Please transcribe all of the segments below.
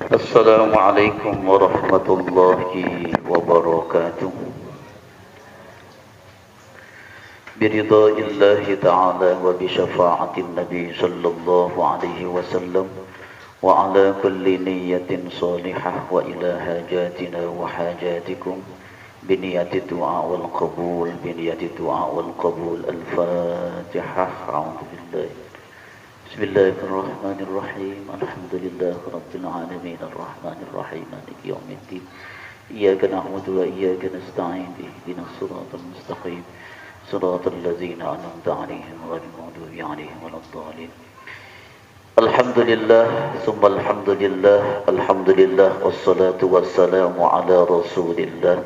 Assalamualaikum warahmatullahi wabarakatuh. Biridha'illahi ta'ala wa bisyafa'atin nabi sallallahu alaihi wasallam wa ala kulli niyatin salihah wa ila hajatina wa hajatikum biniyati du'a wal qabul al-fatihah. A'udhu billahi Bismillahirrahmanirrahim. Alhamdulillahi rabbil alamin arrahmanir rahim maliki yaumiddin. Iyyaka na'budu wa iyyaka nasta'in ihdinas siratal mustaqim siratal ladzina an'amta 'alaihim ghairil maghdubi 'alaihim waladdallin. Alhamdulillah summa alhamdulillah wassalatu wassalamu ala Rasulillah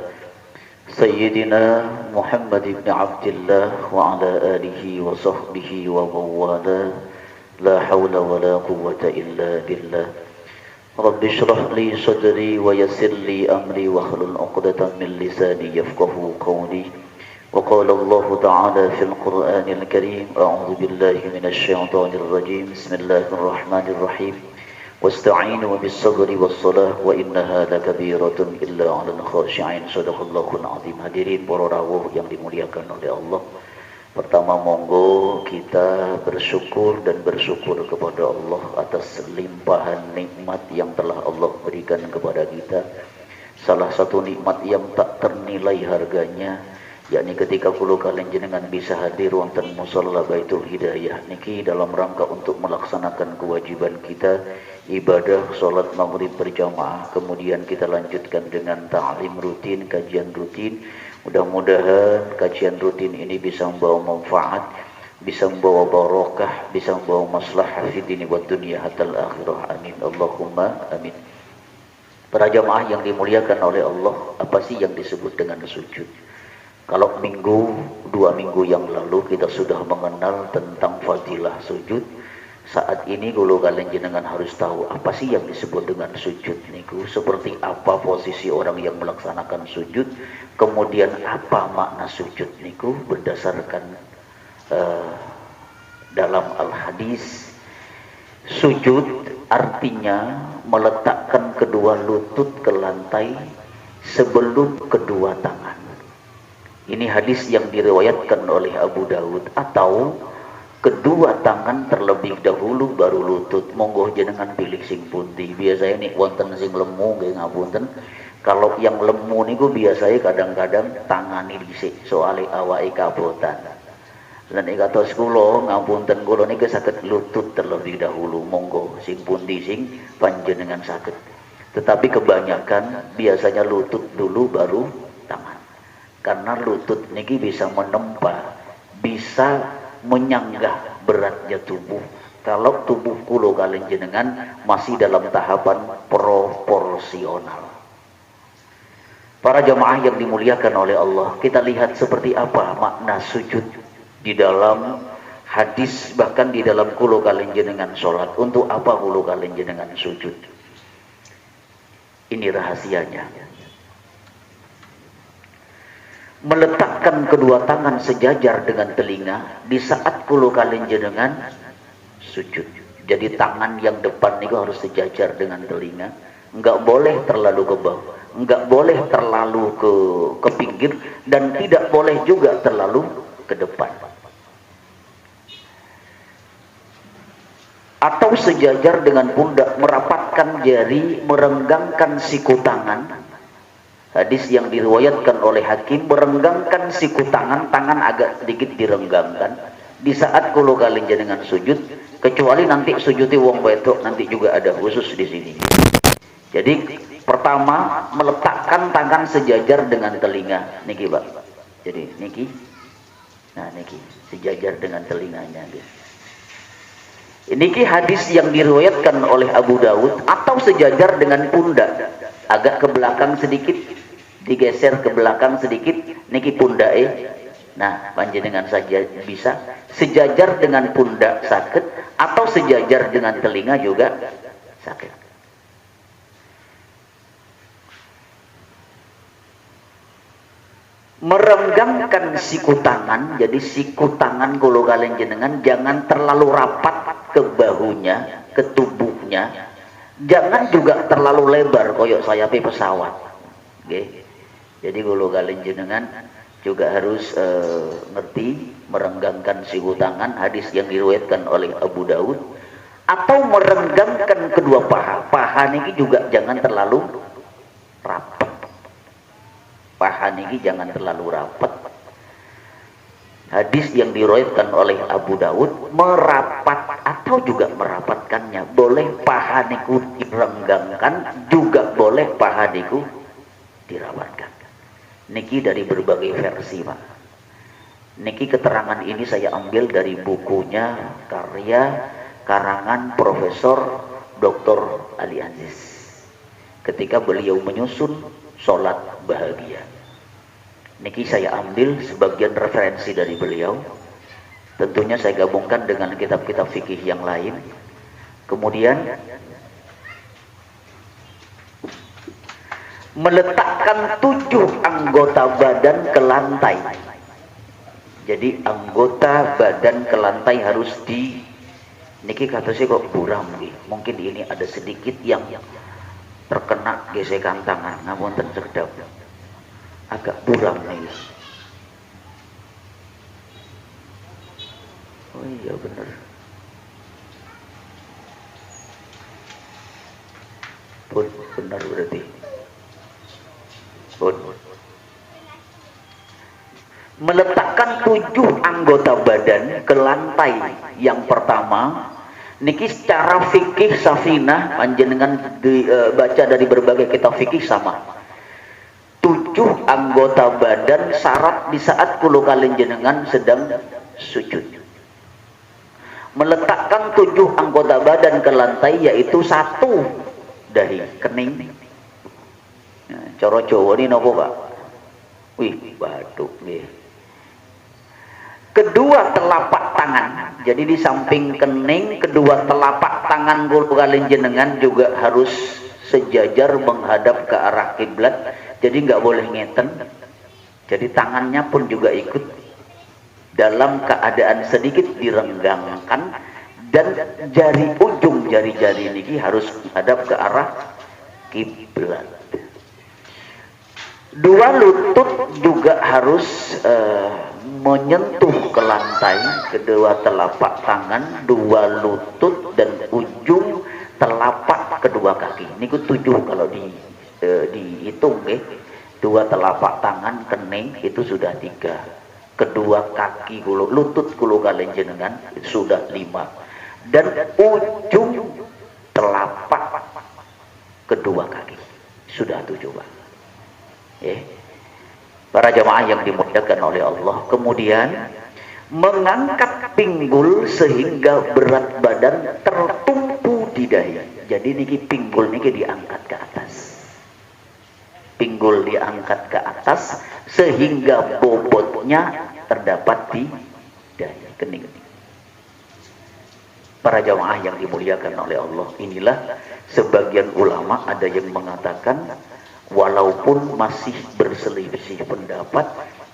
Sayyidina Muhammad ibn Abdillah wa ala alihi wa sahbihi wa mawala. La hawla wa la quwwata illa billah. Rabbi shrah li sadri wa yassir li amri wa hlul 'uqdatam min lisani yafqahu qawli. Wa qala Allah ta'ala fil Qur'anil Karim, a'udzu billahi minasy syaithanir rajim. Bismillahirrahmanirrahim. Wasta'inu bis sabri was salah wa innaha lakabiratun illa 'alal khashi'in. Shadaqallahul 'azim. Hadirin para rawuh yang dimuliakan oleh Allah. Pertama, monggo kita bersyukur kepada Allah atas limpahan nikmat yang telah Allah berikan kepada kita. Salah satu nikmat yang tak ternilai harganya, yakni ketika kulo kalian jenengan bisa hadir wonten musalla Baitul Hidayah niki dalam rangka untuk melaksanakan kewajiban kita ibadah salat maghrib berjamaah, kemudian kita lanjutkan dengan ta'lim rutin, kajian rutin. Mudah-mudahan kajian rutin ini bisa membawa manfaat, bisa membawa barokah, bisa membawa maslahah fi dini wa dunya hatal akhirah. Amin. Allahumma amin. Para jamaah yang dimuliakan oleh Allah, apa sih yang disebut dengan sujud? Kalau dua minggu yang lalu kita sudah mengenal tentang fadilah sujud. Saat ini kalau kalian jenengan harus tahu apa sih yang disebut dengan sujud niku, seperti apa posisi orang yang melaksanakan sujud, kemudian apa makna sujud niku berdasarkan dalam al-hadis. Sujud artinya meletakkan kedua lutut ke lantai sebelum kedua tangan. Ini hadis yang diriwayatkan oleh Abu Dawud, atau kedua tangan terlebih dahulu baru lutut. Monggo jenengan pilih sing pundi. Biasanya nih wonten sing lemu nggih ngapunten. Kalau yang lemu niku biasanya kadang-kadang tangani dhisik soalé awake kabotan. Lan nek kados kula ngapunten kula niki saged lutut terlebih dahulu. Monggo sing pundi sing panjenengan saged. Tetapi kebanyakan biasanya lutut dulu baru tangan. Karena lutut niki bisa menempa, bisa menyanggah beratnya tubuh. Kalau tubuh kulo kalian jenengan masih dalam tahapan proporsional. Para jamaah yang dimuliakan oleh Allah, kita lihat seperti apa makna sujud di dalam hadis, bahkan di dalam kulo kalian jenengan sholat. Untuk apa kulo kalian jenengan sujud? Ini rahasianya. Meletakkan kedua tangan sejajar dengan telinga di saat kulo kalian jenengan sujud. Jadi tangan yang depan itu harus sejajar dengan telinga, enggak boleh terlalu ke bawah, enggak boleh terlalu ke pinggir, dan tidak boleh juga terlalu ke depan. Atau sejajar dengan pundak, merapatkan jari, merenggangkan siku tangan. Hadis yang diriwayatkan oleh Hakim, merenggangkan siku tangan, tangan agak sedikit direnggangkan di saat kulo kalian jenengan sujud, kecuali nanti sujudi wong wedok, nanti juga ada khusus di sini. Jadi pertama meletakkan tangan sejajar dengan telinga niki Pak. Jadi niki Nah niki sejajar dengan telinganya gitu. Niki hadis yang diriwayatkan oleh Abu Dawud atau sejajar dengan pundak, agak ke belakang sedikit, digeser ke belakang sedikit, niki pundak. Nah panjenengan saja bisa sejajar dengan pundak sakit atau sejajar dengan telinga juga sakit. Merenggangkan siku tangan, jadi siku tangan kalau kalian jenengan jangan terlalu rapat ke bahunya, ke tubuhnya, jangan juga terlalu lebar koyok sayapnya pesawat. Okay. Jadi kalau kalian jenengan juga harus ngerti merenggangkan siku tangan, hadis yang diriwayatkan oleh Abu Dawud, atau merenggangkan kedua paha. Paha ini juga jangan terlalu rapat. Paha ini jangan terlalu rapat. Hadis yang diriwayatkan oleh Abu Dawud merapat atau juga merapatkannya. Boleh paha niku direnggangkan, juga boleh paha niku dirapatkan. Niki dari berbagai versi, Pak. Niki keterangan ini saya ambil dari bukunya karya karangan Profesor Dr. Ali Aziz ketika beliau menyusun sholat bahagia. Niki saya ambil sebagian referensi dari beliau. Tentunya saya gabungkan dengan kitab-kitab fikih yang lain. Kemudian meletakkan 7 anggota badan ke lantai. Jadi anggota badan ke lantai harus di niki kata saya kok buram nih. Mungkin ini ada sedikit yang terkena gesekan tangan, namun tersedap agak buram nih. Oh iya benar. Pun benar berarti. Pun. Meletakkan 7 anggota badan ke lantai yang pertama. Niki secara fikih safinah panjenengan baca dari berbagai kitab fikih sama. 7 anggota badan syarat di saat kulo kalian jenengan sedang sujud. Meletakkan 7 anggota badan ke lantai yaitu 1 dahi kening. Nah, cara Jawa ini nopo Pak? Wih, batuk nih. Kedua telapak tangan, jadi di samping kening, kedua telapak tangan kulo kalian jenengan juga harus sejajar menghadap ke arah kiblat. Jadi nggak boleh ngeten. Jadi tangannya pun juga ikut dalam keadaan sedikit direnggangkan, dan jari ujung jari-jari ini harus menghadap ke arah kiblat. 2 lutut juga harus menyentuh ke lantai, kedua telapak tangan, 2 lutut dan ujung telapak kedua kaki. Ini 7 kalau dihitung deh. 2 telapak tangan kening itu sudah 3. Kedua kaki kulo, lutut kulo kalian jenengan itu sudah 5. Dan ujung telapak kedua kaki sudah 7, Pak. Para jamaah yang dimuliakan oleh Allah. Kemudian mengangkat pinggul sehingga berat badan tertumpu di dahi. Jadi niki pinggul niki diangkat ke atas. Pinggul diangkat ke atas sehingga bobotnya terdapat di dahi kening. Para jamaah yang dimuliakan oleh Allah, inilah sebagian ulama ada yang mengatakan, walaupun masih berselisih pendapat,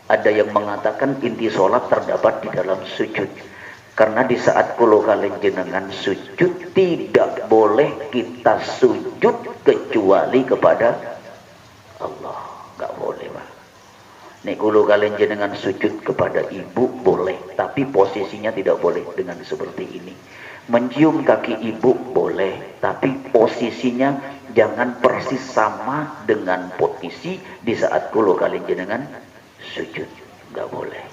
ada yang mengatakan inti sholat terdapat di dalam sujud. Karena di saat kulo kalian jenengan sujud, tidak boleh kita sujud kecuali kepada Allah. Nggak boleh, Pak. Nek kulo kalian jenengan sujud kepada ibu boleh, tapi posisinya tidak boleh dengan seperti ini. Mencium kaki ibu boleh, tapi posisinya jangan persis sama dengan posisi di saat kulo kalian jenengan sujud. Nggak boleh.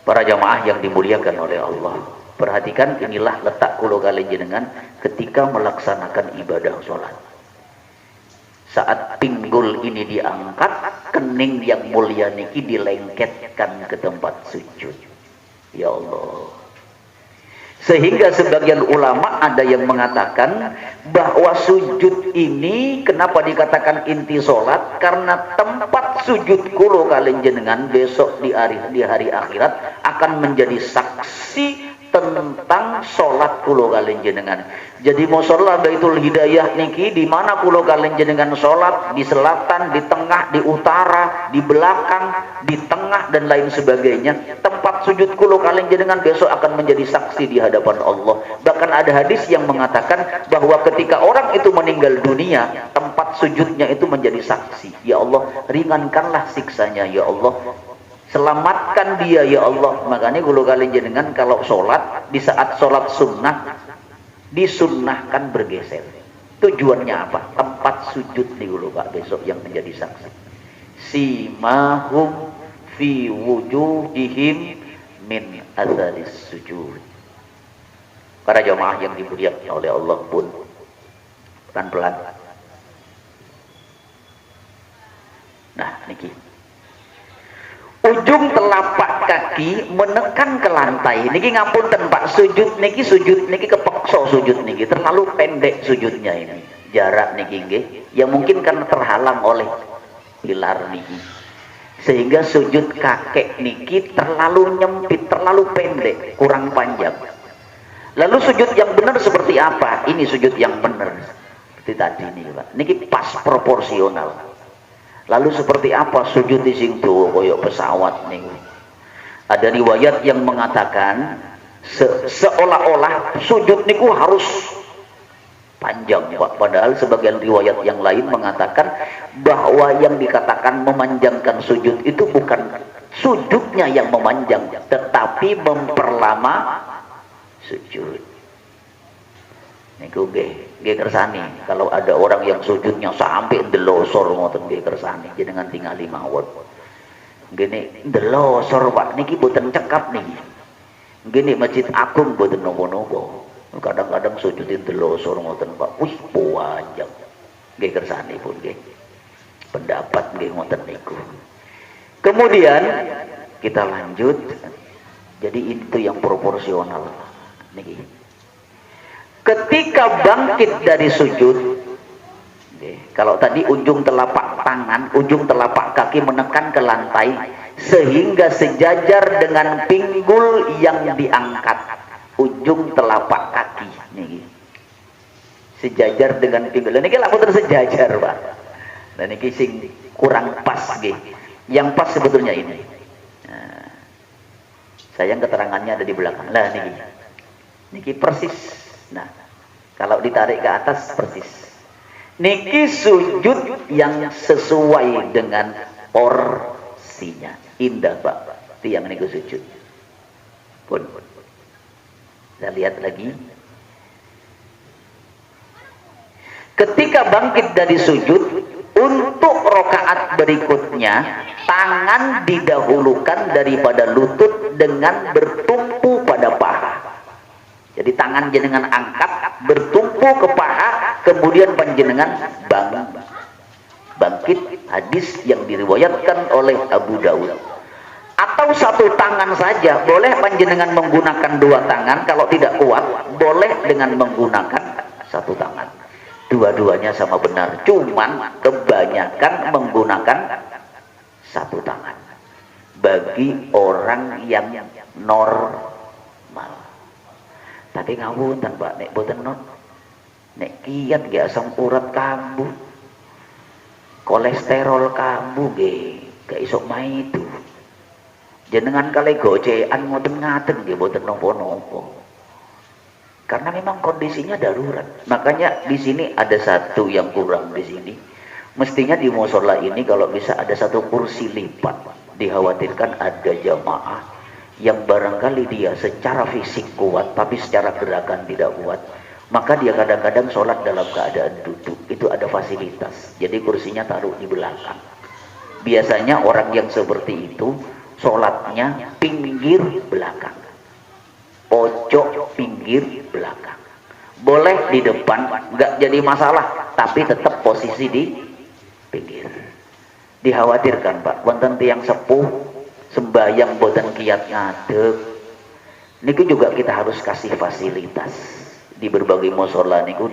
Para jamaah yang dimuliakan oleh Allah, perhatikan inilah letak kulo kalian jenengan ketika melaksanakan ibadah sholat. Saat pinggul ini diangkat, kening yang mulia niki dilengketkan ke tempat sujud. Ya Allah. Sehingga sebagian ulama ada yang mengatakan bahwa sujud ini kenapa dikatakan inti sholat, karena tempat sujud kulo kalian jenengan besok di hari akhirat akan menjadi saksi tentang sholat kulo kalian jenengan. Jadi musola Baitul Hidayah niki di mana kulo kalian jenengan sholat, di selatan, di tengah, di utara, di belakang, di tengah dan lain sebagainya. Tempat sujud kulo kalian jenengan besok akan menjadi saksi di hadapan Allah. Bahkan ada hadis yang mengatakan bahwa ketika orang itu meninggal dunia, tempat sujudnya itu menjadi saksi. Ya Allah, ringankanlah siksanya ya Allah. Selamatkan dia ya Allah. Makanya kulo kalian jenengan kalau sholat, di saat sholat sunnah disunnahkan bergeser. Tujuannya apa? Tempat sujud nih dulu Pak besok yang menjadi saksi. Simahum fi wujuhihim min atharis sujud. Para jamaah yang dimuliakan oleh Allah pun pelan-pelan. Nah, niki ujung telapak kaki menekan ke lantai. Niki ngapunten Pak, sujud niki kepeksa sujud niki, terlalu pendek sujudnya ini. Jarak niki nggih, ya mungkin karena terhalang oleh pilar niki. Sehingga sujud kakek niki terlalu nyempit, terlalu pendek, kurang panjang. Lalu sujud yang benar seperti apa? Ini sujud yang benar. Seperti tadi nih Pak. Niki pas proporsional. Lalu seperti apa sujud di situ koyok pesawat nih? Ada riwayat yang mengatakan seolah-olah sujud niku harus panjang Pak. Padahal sebagian riwayat yang lain mengatakan bahwa yang dikatakan memanjangkan sujud itu bukan sujudnya yang memanjang, tetapi memperlama sujud. Niku nggih kersani kalau ada orang yang sujudnya sampai ndelosor ngoten nggih kersani jenengan tingali mawon. Nggih ndelosor Pak niki boten cekap niki. Nggih Masjid Agung boten nopo-nopo. Kadang-kadang sujudin ndelosor ngoten Pak. Wih panjang. Nggih kersani pun nggih. Pendapat nggih ngoten niku. Kemudian kita lanjut. Jadi itu yang proporsional niki. Ketika bangkit dari sujud, kalau tadi ujung telapak tangan, ujung telapak kaki menekan ke lantai sehingga sejajar dengan pinggul yang diangkat, ujung telapak kaki nih sejajar dengan pinggul. Ini kalau tersejajar Pak. Dan ini sing kurang pas nggih. Yang pas sebetulnya ini. Nah, sayang keterangannya ada di belakang. Lah niki persis. Nah, kalau ditarik ke atas persis. Niki sujud yang sesuai dengan porsinya. Indah Pak. Tiang niku sujud. Pun. Kita lihat lagi. Ketika bangkit dari sujud, untuk rokaat berikutnya, tangan didahulukan daripada lutut dengan bertumpu pada paha. Jadi tangan jenengan angkat, bertumpu ke paha, kemudian panjenengan bangkit. Hadis yang diriwayatkan oleh Abu Dawud. Atau satu tangan saja, boleh panjenengan menggunakan dua tangan. Kalau tidak kuat, boleh dengan menggunakan satu tangan. Dua-duanya sama benar, cuman kebanyakan menggunakan satu tangan. Bagi orang yang normal. Tapi ngawunten Pak, nek boten nek kiat ge asam urat kambuh, kolesterol kambuh ge gak iso maitu. Jenengan kali gocean ngoten ngaten ge boten nopo-nopo. Karena memang kondisinya darurat. Makanya di sini ada satu yang kurang di sini. Mestinya di musola ini kalau bisa ada satu kursi lipat. Dikhawatirkan ada jamaah yang barangkali dia secara fisik kuat tapi secara gerakan tidak kuat, maka dia kadang-kadang sholat dalam keadaan duduk. Itu ada fasilitas, jadi kursinya taruh di belakang. Biasanya orang yang seperti itu sholatnya pinggir belakang, pojok pinggir belakang. Boleh di depan, nggak jadi masalah, tapi tetap posisi di pinggir. Dikhawatirkan Pak, wonten tiyang sepuh sembayang boten kiat ngadeg. Niku juga kita harus kasih fasilitas di berbagai mushola niku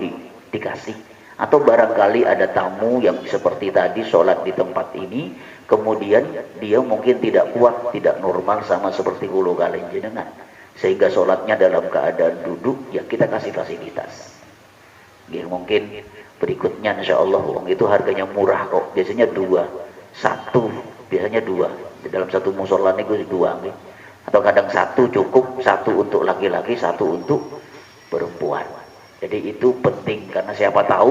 dikasih. Atau barangkali ada tamu yang seperti tadi sholat di tempat ini, kemudian dia mungkin tidak kuat, tidak normal sama seperti kulo kalian jenengan, sehingga sholatnya dalam keadaan duduk, ya kita kasih fasilitas. Ya, mungkin berikutnya insya Allah itu harganya murah kok, biasanya satu biasanya dua di dalam satu musola niku dua, atau kadang satu cukup, satu untuk laki-laki, satu untuk perempuan. Jadi itu penting, karena siapa tahu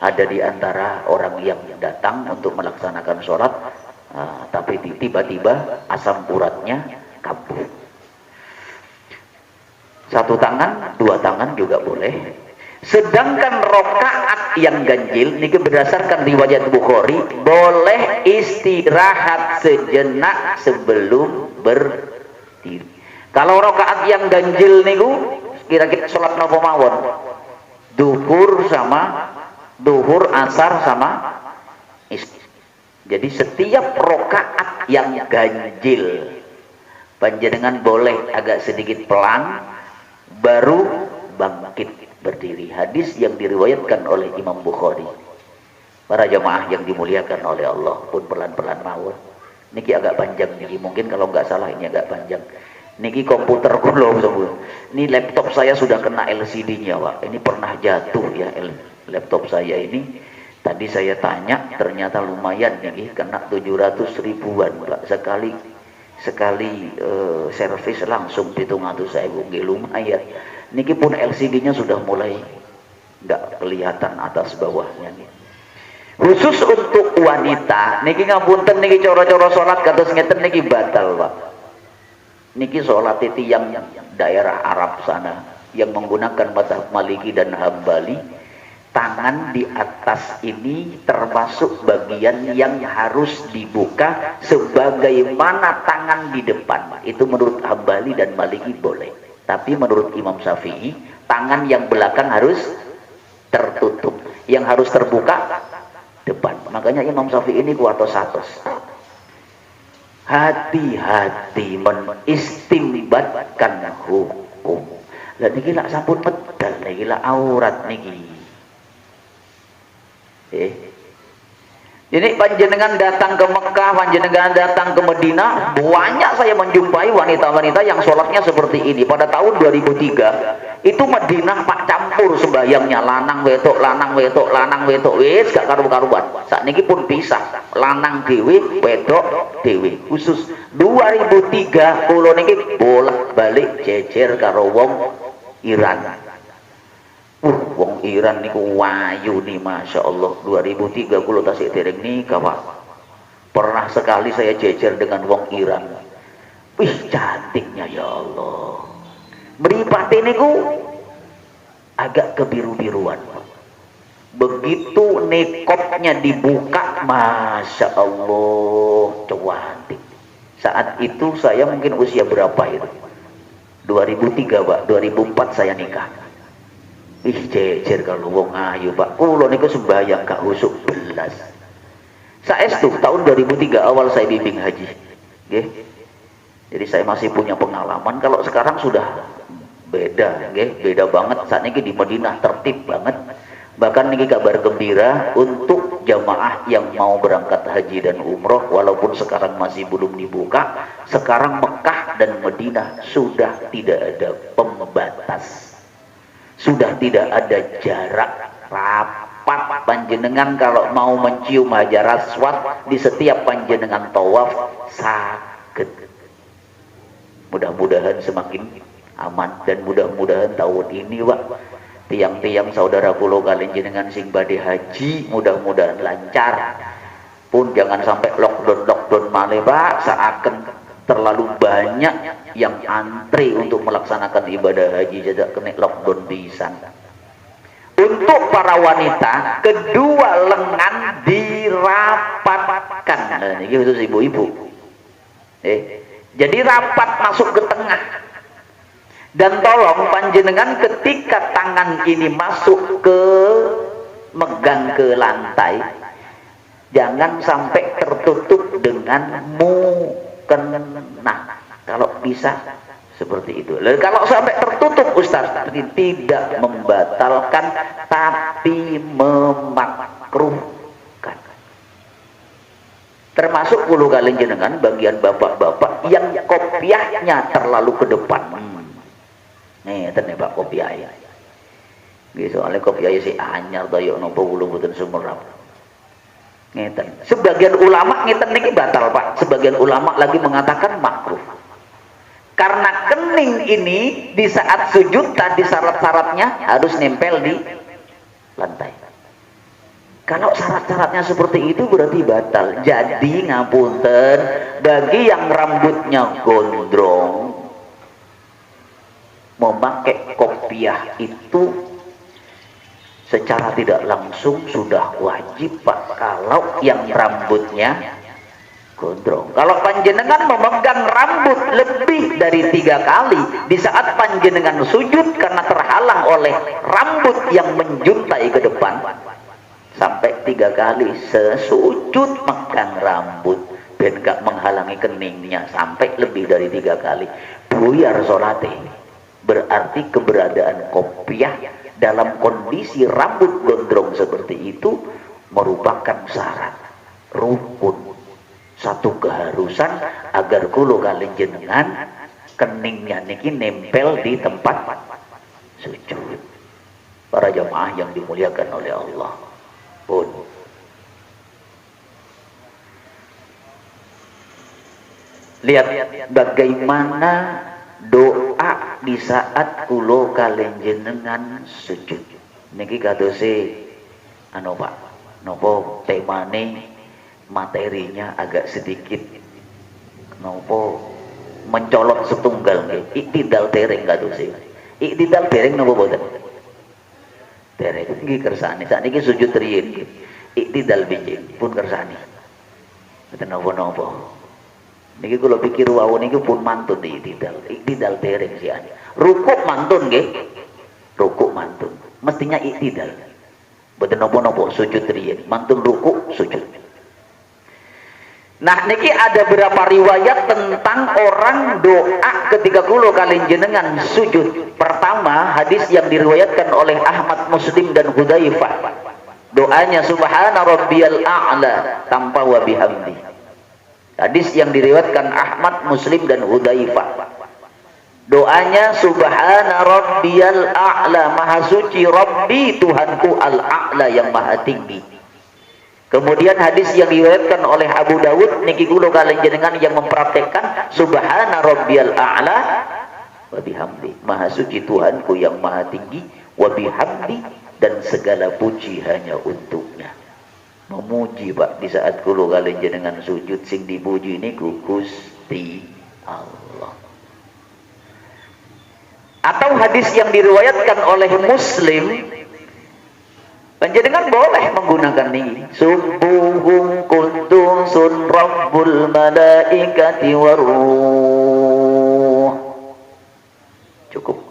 ada di antara orang yang datang untuk melaksanakan sholat, tapi tiba-tiba asam uratnya kambuh. Satu tangan, dua tangan juga boleh. Sedangkan rokaat yang ganjil niki berdasarkan riwayat Bukhari boleh istirahat sejenak sebelum berdiri. Kalau rokaat yang ganjil niku kira-kira sholat napa mawon? Duhur, asar sama isya. Jadi setiap rokaat yang ganjil panjenengan boleh agak sedikit pelan baru bangkit berdiri. Hadis yang diriwayatkan oleh Imam Bukhari. Para jamaah yang dimuliakan oleh Allah, pun pelan-pelan mawon. Niki agak panjang niki, mungkin kalau nggak salah ini agak panjang. Niki komputer kulo semua. Ini laptop saya sudah kena LCD-nya, Pak. Ini pernah jatuh ya laptop saya ini. Tadi saya tanya, ternyata lumayan niki, kena 700 ribuan, Pak. Sekali servis langsung 700.000, lumayan. Niki pun LCD-nya sudah mulai nggak kelihatan atas bawahnya nih. Khusus untuk wanita, niki ngapunten niki coro-coro sholat kados ngeten niki batal, Pak. Niki sholat itu yang daerah Arab sana yang menggunakan mazhab Maliki dan Hambali, tangan di atas ini termasuk bagian yang harus dibuka sebagaimana tangan di depan. Itu menurut Hambali dan Maliki boleh. Tapi menurut Imam Syafi'i, tangan yang belakang harus tertutup. Yang harus terbuka depan. Makanya Imam Syafi'i ini kuatos-atos. Hati-hati menistimbatkan hukum. Lah niki lak sampun medal niki lak aurat niki. Jadi panjenengan datang ke Mekah, panjenengan datang ke Madinah, banyak saya menjumpai wanita-wanita yang sholatnya seperti ini. Pada tahun 2003 itu Madinah pak campur sembahyangnya, lanang wetok, wis gak karu-karuan. Saat ini pun pisah, lanang dewe, wedok dewe. Khusus 2003 kulo niki bolak-balik jejer karo wong Iran. Wong Iran niku wayu nih, Masya Allah. 2003 kulo tasik dereng nikah, Pak. Pernah sekali saya jejer dengan wong Iran. Wih, cantiknya ya Allah. Mripate niku agak kebiru-biruan. Begitu nekopnya dibuka, Masya Allah, cantik. Saat itu saya mungkin usia berapa itu? 2003, Pak. 2004 saya nikah. Ih, jejer kalau wong ayu, Pak. Kulo niku sembahyang gak husuk belas. Saestu tahun 2003 awal saya bimbing haji. Nggih. Jadi saya masih punya pengalaman. Kalau sekarang sudah beda, nggih, beda banget. Saat ini di Madinah tertib banget. Bahkan niki kabar gembira untuk jamaah yang mau berangkat haji dan umroh, walaupun sekarang masih belum dibuka. Sekarang Mekah dan Madinah sudah tidak ada pembatas. Sudah tidak ada jarak rapat. Panjenengan kalau mau mencium Hajar Aswad di setiap panjenengan tawaf sakit. Mudah-mudahan semakin aman, dan mudah-mudahan tahun ini, Pak, tiang-tiang saudara kulo kalian jenengan sing badhe haji mudah-mudahan lancar. Pun jangan sampai lockdown malih, Pak, seakan terlalu banyak yang antri untuk melaksanakan ibadah haji, jadi kena lockdown pisan. Untuk para wanita, kedua lengan dirapatkan. Nah, ini khusus ibu-ibu. Jadi rapat masuk ke tengah. Dan tolong panjenengan ketika tangan ini masuk ke megang ke lantai, Jangan sampai tertutup dengan mukena. Kalau bisa seperti itu. Lalu kalau sampai tertutup Ustaz, tidak membatalkan tapi memakruhkan. Termasuk kulo kalian jenengan bagian bapak-bapak yang kopiahnya terlalu ke depan. Nih, ternyata kopiah ya. Soalnya kopiah si anyar toyok nopo kulo boten sumerap. Ngeten. Sebagian ulama ngeten niki batal, Pak. Sebagian ulama lagi mengatakan makruh. Karena kening ini di saat sujud tadi syarat-syaratnya harus nempel di lantai. Kalau syarat-syaratnya seperti itu berarti batal. Jadi ngapunten, bagi yang rambutnya gondrong, memakai kopiah itu secara tidak langsung sudah wajib, Pak. Kalau yang rambutnya gondrong. Kalau panjenengan memegang rambut lebih dari 3 kali di saat panjenengan sujud karena terhalang oleh rambut yang menjuntai ke depan, sampai 3 kali sesujud megang rambut dan gak menghalangi keningnya sampai lebih dari 3 kali, buyar sholatnya. Berarti keberadaan kopiah dalam kondisi rambut gondrong seperti itu merupakan syarat rukun, satu keharusan agar kulo kalian jenengan keningnya niki nempel di tempat sujud. Para jamaah yang dimuliakan oleh Allah pun lihat bagaimana doa di saat kulo kalian jenengan sujud. Niki kadose anu Pak, nopo temane materinya agak sedikit nopo mencolot setunggal nggih. Iktidal dereng kadose. Iktidal dereng nopo boten? Dereng nggih kersane. Sakniki sujud riyin nggih. Iktidal bijing pun kersane. Boten napa-napa. Niki kula pikir wau niki pun mantun di iktidal. Iktidal dereng sian. Rukuk mantun nggih. Rukuk mantun. Mestinya iktidal. Boten napa-napa sujud riyin. Mantun rukuk sujud. Nah, niki ada beberapa riwayat tentang orang doa ketika kulo kalian jenengan sujud. Pertama, hadis yang diriwayatkan oleh Ahmad, Muslim dan Hudzaifah. Doanya subhana rabbiyal a'la tanpa wa bihamdi. Hadis yang diriwayatkan Ahmad, Muslim dan Hudzaifah. Doanya subhana rabbiyal a'la, maha suci Rabbi Tuhanku al-a'la yang maha tinggi. Kemudian hadis yang diriwayatkan oleh Abu Dawud niki kula kalian jenengan yang mempraktekkan subhana rabbiyal a'la wa bihamdi, maha suci Tuhanku yang maha tinggi, wa bihamdi, dan segala puji hanya untuknya. Memuji, Pak, di saat kula kalian jenengan sujud sing dipuji niku Gusti Allah. Atau hadis yang diriwayatkan oleh Muslim, panjenengan boleh menggunakan ini. Subuhum kuntusun rabbul malaikati waruh. Cukup.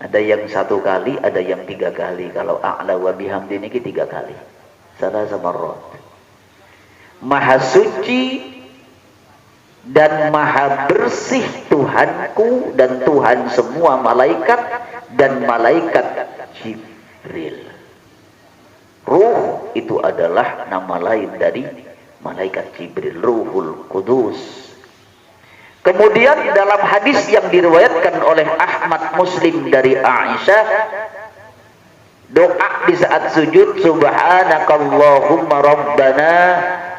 Ada yang 1 kali, ada yang 3 kali. Kalau a'la wa bihamdi ini 3 kali. Salah sama rot. Maha suci dan maha bersih Tuhanku dan Tuhan semua malaikat dan malaikat Jibril. Ruh itu adalah nama lain dari malaikat Jibril, Ruhul Kudus. Kemudian dalam hadis yang diriwayatkan oleh Ahmad, Muslim dari Aisyah, doa di saat sujud subhanakallahumma rabbana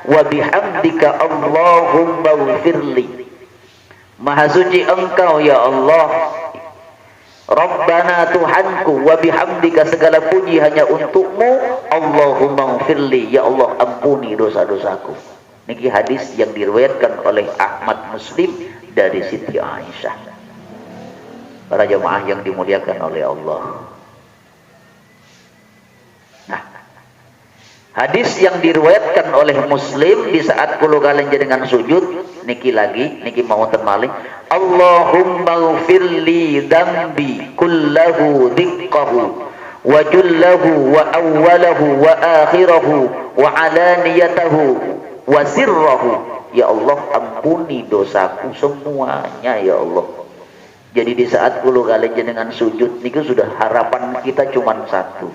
wa bihamdika allahumma ighfirli. Maha suci engkau ya Allah, Rabbana Tuhanku, wa bihamdika, segala puji hanya untukmu, Allahumma ighfirli, ya Allah ampuni dosa-dosaku. Niki hadis yang diriwayatkan oleh Ahmad, Muslim dari Siti Aisyah. Para jemaah yang dimuliakan oleh Allah. Nah, hadis yang diriwayatkan oleh Muslim di saat kulo kalian jenengan sujud niki lagi, niki mau termaling, Allahumma ighfirli dzambi kullahu diqqahu wa jullahu wa awwalahu wa akhirahu wa alaniyatahu wa sirrahu. Ya Allah, ampuni dosaku semuanya ya Allah. Jadi di saat kulo kalian jenengan sujud niku sudah harapan kita cuma satu,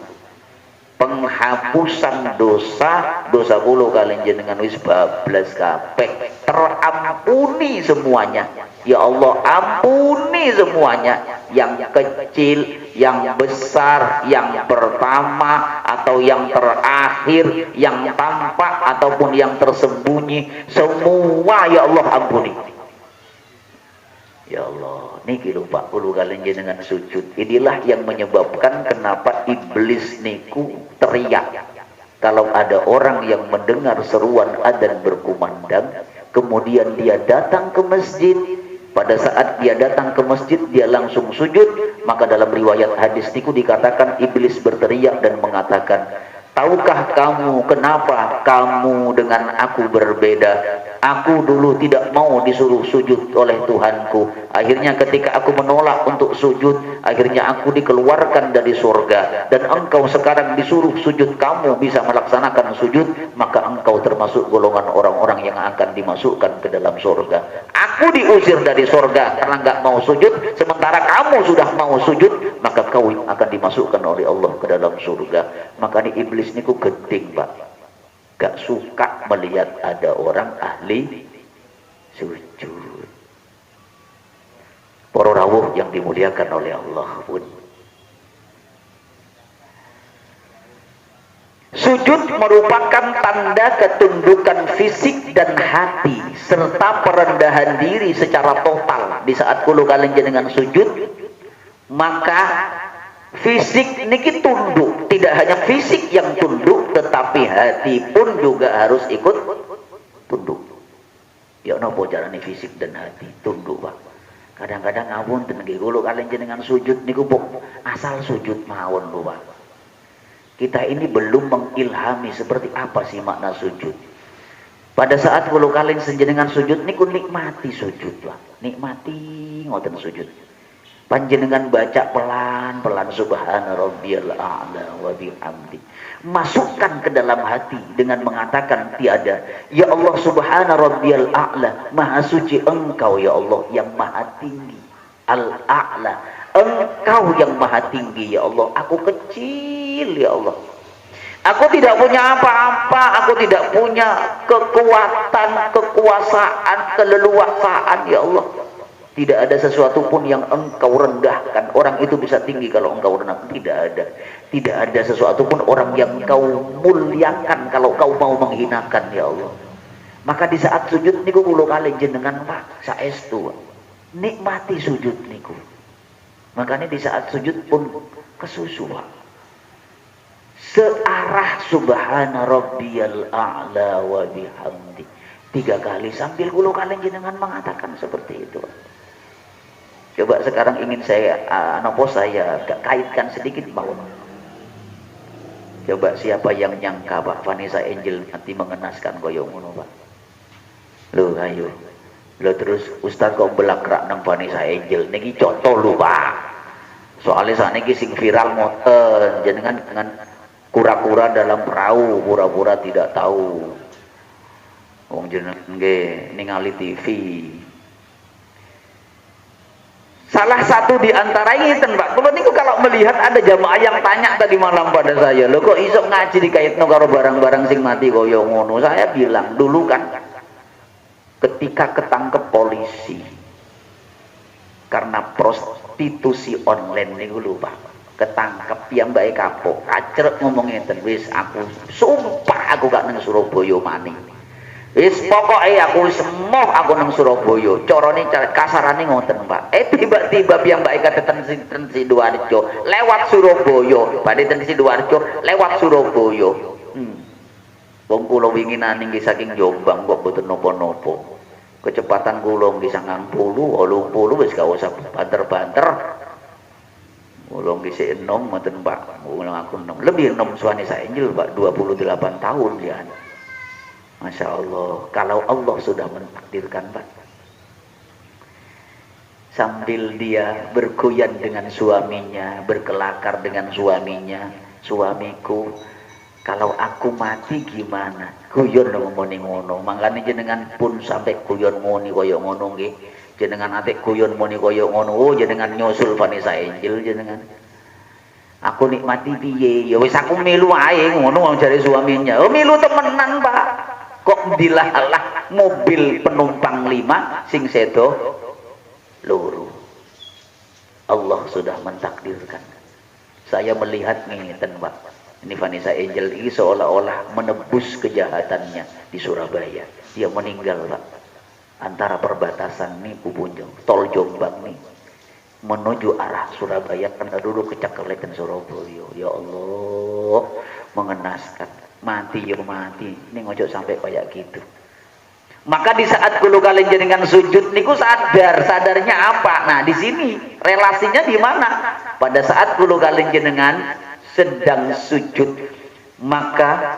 penghapusan dosa kulo kalian jenengan wis bablas kabeh, terampuni semuanya ya Allah. Ampuni semuanya, yang kecil, yang besar, yang pertama atau yang terakhir, yang tampak ataupun yang tersembunyi, semua ya Allah ampuni ya Allah. Niki lho Pak, kulo kalian jenengan sujud, inilah yang menyebabkan kenapa iblis niku teriak kalau ada orang yang mendengar seruan adzan berkumandang, kemudian dia datang ke masjid. Pada saat dia datang ke masjid, dia langsung sujud. Maka dalam riwayat hadis niku dikatakan iblis berteriak dan mengatakan, tahukah kamu kenapa kamu dengan aku berbeda? Aku dulu tidak mau disuruh sujud oleh Tuhanku. Akhirnya ketika aku menolak untuk sujud, akhirnya aku dikeluarkan dari surga. Dan engkau sekarang disuruh sujud, kamu bisa melaksanakan sujud, maka engkau termasuk golongan orang-orang yang akan dimasukkan ke dalam surga. Aku diusir dari surga karena nggak mau sujud, sementara kamu sudah mau sujud, maka kau akan dimasukkan oleh Allah ke dalam surga. Maka ini iblis niku gedeng Pak, gak suka melihat ada orang ahli sujud. Para rawuh yang dimuliakan oleh Allah pun, sujud merupakan tanda ketundukan fisik dan hati serta perendahan diri secara total. Di saat kulo kalian jenengan sujud, maka fisik niki tunduk. Tidak hanya fisik yang tunduk, tetapi hati pun juga harus ikut tunduk. Ya napa carane fisik dan hati tunduk Pak? Kadang-kadang ngapunten nggih kula kalian jenengan sujud niku asal sujud mawon lho Pak. Kita ini belum mengilhami seperti apa sih makna sujud. Pada saat kula kalian jenengan sujud niku nikmati sujud Pak. Nikmati ngoten sujud. Panjenengan baca pelan-pelan subhana rabbiyal a'la wa bihamdi. Masukkan ke dalam hati dengan mengatakan tiada, ya Allah subhana rabbiyal a'la, maha suci engkau ya Allah yang maha tinggi. Al-a'la, engkau yang maha tinggi ya Allah. Aku kecil ya Allah. Aku tidak punya apa-apa, aku tidak punya kekuatan, kekuasaan, keleluasaan ya Allah. Tidak ada sesuatu pun yang engkau rendahkan. Orang itu bisa tinggi kalau engkau rendah. Tidak ada. Tidak ada sesuatu pun orang yang engkau muliakan kalau kau mau menghinakan ya Allah. Maka di saat sujud niku kula kali jenengan Pak saestu nikmati sujud niku. Makanya di saat sujud pun kesusu Pak. Searah subhana rabbiyal a'la wa bihamdi. 3 kali sambil kula kali jenengan mengatakan seperti itu Pak. Coba sekarang ingin saya saya kaitkan sedikit bahwa coba siapa yang nyangka Pak Vanessa Angel nanti mengenaskan goyong ngono Pak. Loh ayo. Loh terus Ustaz kok belakrak nang Vanessa Angel niki contoh lho Pak. Soalnya saniki sing viral ngoten jenengan dengan kura-kura dalam perahu, pura-pura tidak tahu. Wong jenengan nggih ningali TV. Salah satu di antara itu Pak, kalau niku kalau melihat ada jamaah yang tanya tadi malam pada saya, lo kok isok ngaji dikaitno karo barang-barang sing mati kaya ngono. Saya bilang dulu kan ketika ketangkep polisi karena prostitusi online niku lho Pak, ketangkep yang baik kapok, kacrek ngomong ngeten, wis aku sumpah aku gak nang Surabaya maning. Wis pokoke aku wis emoh aku nang Surabaya. Carane kasarane ngoten, Pak. Tiba-tiba piyambake katetan ten Sidoarjo, lewat Surabaya. Badhe ten Sidoarjo, lewat Surabaya. Wong kula wingi nang nggih saking Jombang kok mboten napa-napa. Kecepatan kula nggih 90, 80 wis gak usah banter-banter. Kula nggih sik enom mboten, Pak. Kula aku enom. Lebih enom suwane Angel, Pak, 28 tahun ya. Masya Allah, kalau Allah sudah mentakdirkan Pak. sambil dia bergoyang dengan suaminya, berkelakar dengan suaminya. Suamiku, kalau aku mati gimana? Guyon ngomong ngono. Mangkane jenengan pun sampai guyon muni koyo ngono nggih. Jenengan ate guyon muni koyo ngono. Oh, jenengan nyusul Vanessa Angel jenengan. Aku nikmati piye? Ya wis aku milu ae ngono wong jare suaminya. Oh, milu temenan, Pak. Kok dilalah mobil penumpang 5 sing sedo loro. Allah sudah mentakdirkan. Saya melihat ngeten, Pak. Ini Vanessa Angel ini seolah-olah menebus kejahatannya di Surabaya. Dia meninggal, Pak. Antara perbatasan nih Bubunjong, tol Jombang nih, menuju arah Surabaya karena dulu kecakeletan Surabaya. Ya Allah, mengenaskan. Mati ya mati. Ini ngojok sampai kayak gitu. Maka di saat kulo kalian jenengan sujud niku sadarnya apa? Nah, di sini relasinya di mana? Pada saat kulo kalian jenengan sedang sujud, maka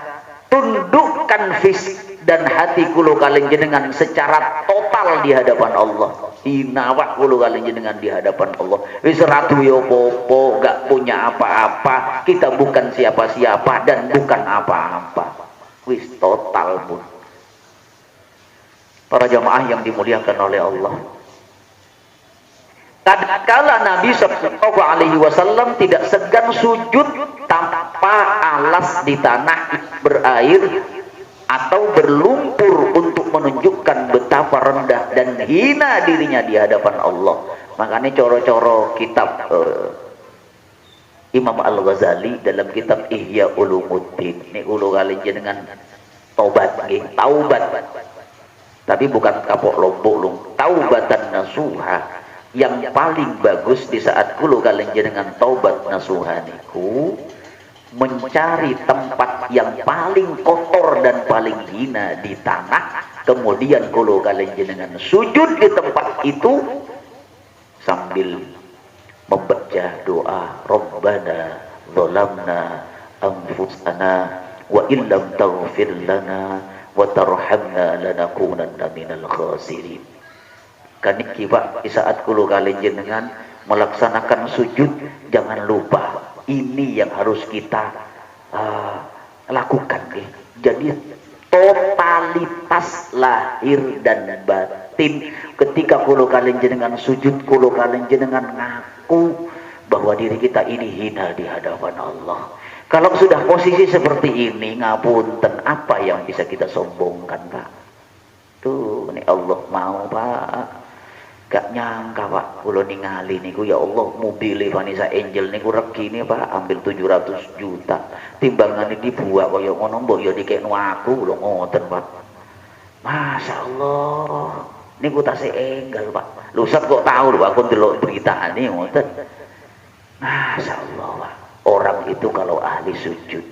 tundukkan fisik dan hati kulo kalian jenengan secara total di hadapan Allah. Hinawak kulo kalian jenengan di hadapan Allah. Wis ratu yo popo, gak punya apa-apa. Kita bukan siapa-siapa dan bukan apa-apa. Wis total pun. Para jamaah yang dimuliakan oleh Allah. Kadangkala Nabi Shallallahu Alaihi Wasallam tidak segan sujud tanpa alas di tanah berair atau berlumpur untuk menunjukkan betapa rendah dan hina dirinya di hadapan Allah. Makanya coro-coro kitab Imam Al-Ghazali dalam kitab Ihya Ulumuddin. Ini ulu kali jenengan taubat, taubat. Tapi bukan kapok lombok lung, taubatan nasuha. Yang paling bagus di saat kulo kalian jenengan taubat nasuha niku mencari tempat yang paling kotor dan paling hina di tanah, kemudian kulo kalian jenengan sujud di tempat itu sambil membaca doa Rabbana zalamna anfusana wa illam taghfir lana wa tarhamna lanakunanna minal khasirin. Kaniki Pak, di saat kulo kalian jenengan melaksanakan sujud, jangan lupa ini yang harus kita lakukan. Jadi totalitas lahir dan batin ketika kulo kalian jenengan sujud, kulo kalian jenengan ngaku bahwa diri kita ini hina di hadapan Allah. Kalau sudah posisi seperti ini, ngapunten, apa yang bisa kita sombongkan, Pak? Tuh, ini Allah mau, Pak. Gak nyangka, Pak, kulo ningali niku, ya Allah, mobil Vanessa Angel niku regine, Pak, ambil 700 juta. Timbangannya dibuat kaya ngono, mbok ya dikekno aku lho ngoten, Pak. Masya Allah. Niku tasih enggal, Pak. Lho Ustaz kok tahu lho aku ndelok beritane ngoten. Masya Allah, Pak. Orang itu kalau ahli sujud,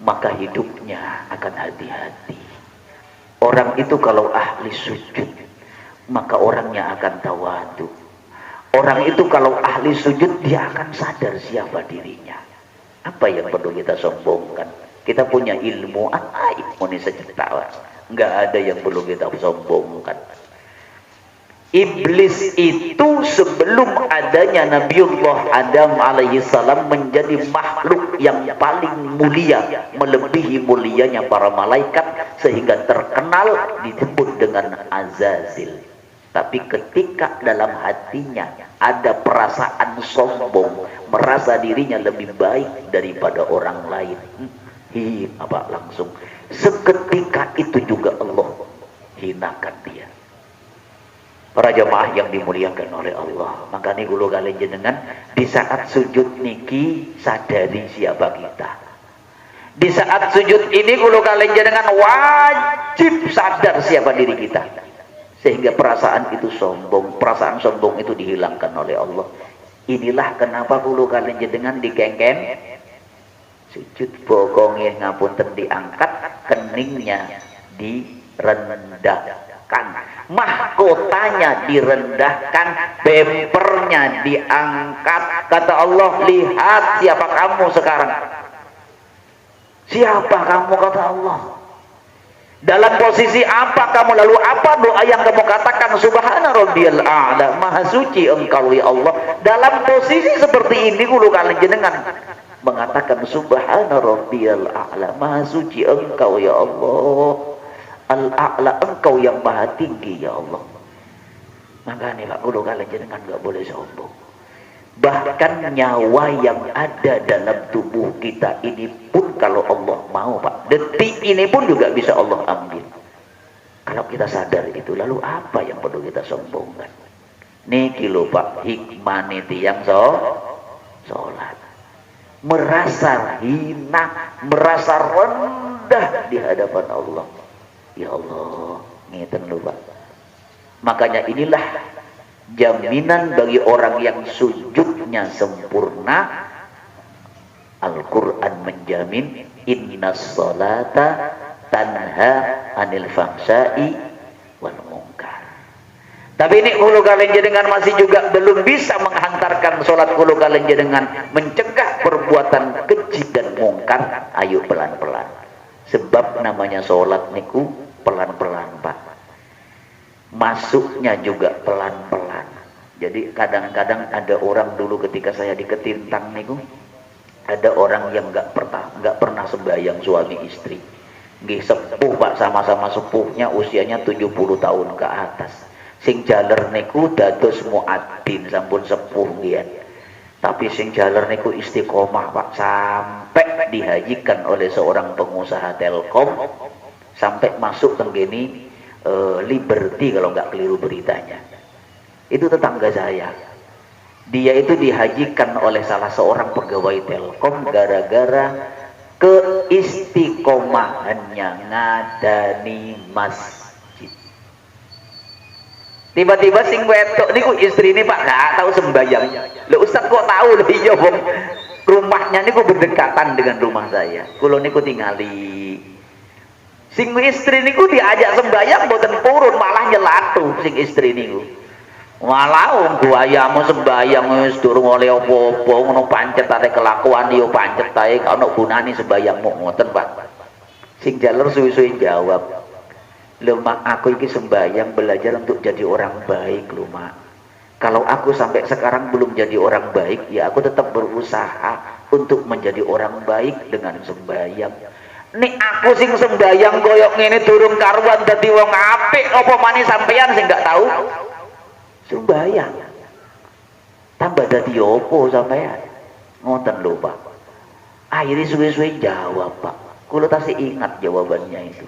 maka hidupnya akan hati-hati. Orang itu kalau ahli sujud, maka orangnya akan tawadu. Orang itu kalau ahli sujud, dia akan sadar siapa dirinya. Apa yang perlu kita sombongkan? Kita punya ilmu, ilmu ini sejuta. Nggak ada yang perlu kita sombongkan. Iblis itu sebelum adanya Nabiullah Adam alaihi salam menjadi makhluk yang paling mulia, melebihi mulianya para malaikat, sehingga terkenal disebut dengan Azazil. Tapi ketika dalam hatinya ada perasaan sombong, merasa dirinya lebih baik daripada orang lain, apa langsung seketika itu juga Allah hinakan dia. Para jamaah yang dimuliakan oleh Allah, makanya kulo kalian jenengan di saat sujud niki sadari siapa kita. Di saat sujud ini kulo kalian jenengan wajib sadar siapa diri kita, sehingga perasaan itu sombong, perasaan sombong itu dihilangkan oleh Allah. Inilah kenapa kulo kalian jenengan dikengken sujud, bokongnya ngapunten diangkat, keningnya direndahkan, mahkotanya direndahkan, bempernya diangkat. Kata Allah, lihat siapa kamu sekarang. Siapa kamu, kata Allah. Dalam posisi apa kamu, lalu apa doa yang kamu katakan? Subhana rabbiyal a'la, maha suci engkau ya Allah. Dalam posisi seperti ini kulo kalian jenengan mengatakan subhana rabbiyal a'la, maha suci engkau ya Allah. Al-a'la, engkau yang maha tinggi ya Allah. Makanya Pak kulo kalian jenengan enggak boleh sombong. Bahkan nyawa yang ada dalam tubuh kita ini pun kalau Allah mau Pak, detik ini pun juga bisa Allah ambil. Kalau kita sadar itu, lalu apa yang perlu kita sombongkan? Niki lho Pak, hikmah niti yang sholat. Merasa hina, merasa rendah di hadapan Allah. Ya Allah, ngeten lho Pak. Makanya inilah jaminan bagi orang yang sujudnya sempurna. Al-Quran menjamin innas sholata tanha anil fahsya'i wal munkar. Tapi ini kulo kalian jenengan masih juga belum bisa menghantarkan sholat kulo kalian jenengan mencegah perbuatan keji dan mungkar. Ayo pelan-pelan, sebab namanya sholat niku pelan-pelan Pak, masuknya juga pelan-pelan. Jadi kadang-kadang ada orang dulu ketika saya di Ketintang niku, ada orang yang nggak pernah sembahyang suami istri. Nggih sepuh Pak, sama-sama sepuhnya usianya 70 tahun ke atas. Sing jaler niku dados muadzin sampun sepuh nggih. Tapi sing jaler niku istiqomah Pak, sampai dihajikan oleh seorang pengusaha Telkom sampai masuk tenggeni Liberty kalau nggak keliru beritanya. Itu tetangga saya. Dia itu dihajikan oleh salah seorang pegawai Telkom gara-gara keistiqomahannya ngadani masjid. Tiba-tiba sing wedok niku istri ini Pak nggak tahu sembahyang. Loh Ustaz kok tahu? Loh iya Bang. Rumahnya niku berdekatan dengan rumah saya. Kulo niku tingali. Sing istri niku diajak sembahyang mboten purun, malah nyelatu sing istri niku. Walau guayamu sembahyang wis durung oleh apa-apa ngono pancet ate kelakuan yo pancet ae ono gunane sembahyangmu ngoten Pak. Sing jaler suwi-suwi jawab, "Lho Mak, aku iki sembahyang belajar untuk jadi orang baik lho Mak. Kalau aku sampai sekarang belum jadi orang baik, ya aku tetap berusaha untuk menjadi orang baik dengan sembahyang. Nek aku sing sembahyang koyok ngene durung karuan dadi wong apik apa maneh sampeyan sing gak tahu sembahyang tambah dadi opo sampeyan ngoten lho Pak." Akhirnya suwe-suwe jawab Pak, kula tasih ingat jawabannya itu.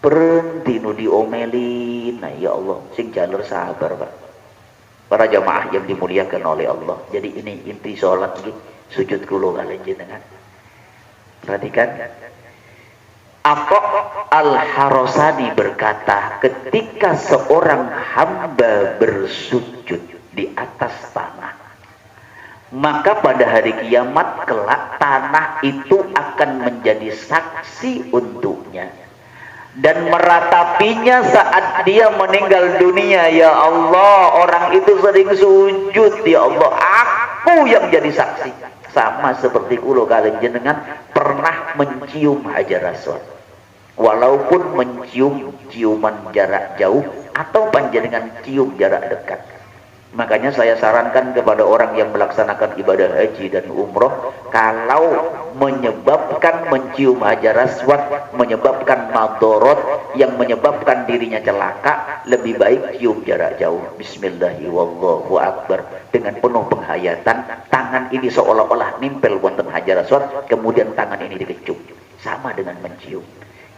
Berhenti nu diomelin. Nah ya Allah, sing jalur sabar Pak. Para jamaah yang dimuliakan oleh Allah. Jadi ini inti sholat gitu, sujud kula kalian jenengan. Perhatikan. Atta' Al-Harasani berkata, ketika seorang hamba bersujud di atas tanah, maka pada hari kiamat kelak tanah itu akan menjadi saksi untuknya dan meratapinya saat dia meninggal dunia. Ya Allah, orang itu sering sujud, ya Allah, aku yang jadi saksi. Sama seperti kulo kalian jenengan pernah mencium Hajar Aswad, walaupun mencium ciuman jarak jauh atau panjenengan cium jarak dekat. Makanya saya sarankan kepada orang yang melaksanakan ibadah haji dan umroh, kalau menyebabkan mencium Hajar Aswad menyebabkan madorot yang menyebabkan dirinya celaka, lebih baik cium jarak jauh. Bismillahirrahmanirrahim, dengan penuh penghayatan. Tangan ini seolah-olah nimpel wonten Hajar Aswad, kemudian tangan ini dikecup, sama dengan mencium.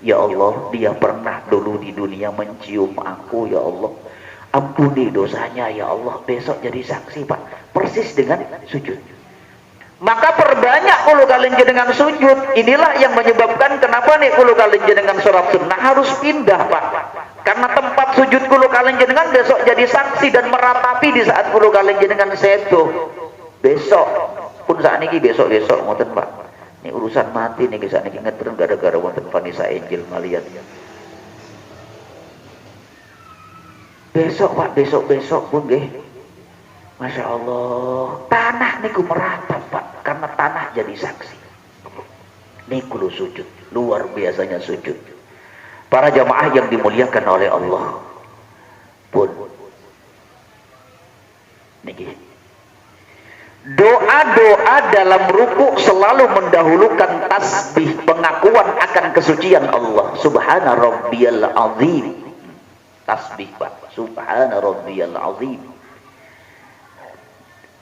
Ya Allah, dia pernah dulu di dunia mencium aku, ya Allah, ampuni dosanya ya Allah, besok jadi saksi Pak, persis dengan sujud. Maka perbanyak kulo kalian jenengan sujud. Inilah yang menyebabkan kenapa nih kulo kalian jenengan sholat sunnah harus pindah Pak, karena tempat sujud kulo kalian jenengan besok jadi saksi dan meratapi di saat kulo kalian jenengan sedo. Besok pun saat ini besok ngoten Pak, ini urusan mati nih saat ini ngetren gara-gara wonten Vanessa Angel malihat. Besok Pak, besok pun nggih. Masya Allah, tanah niku meratap Pak, karena tanah jadi saksi. Niku lu sujud, luar biasanya sujud. Para jamaah yang dimuliakan oleh Allah, pun niki doa-doa dalam ruku selalu mendahulukan tasbih, pengakuan akan kesucian Allah. Subhana rabbiyal azim. Tasbih, Pak. Subhana rabbiyal azim.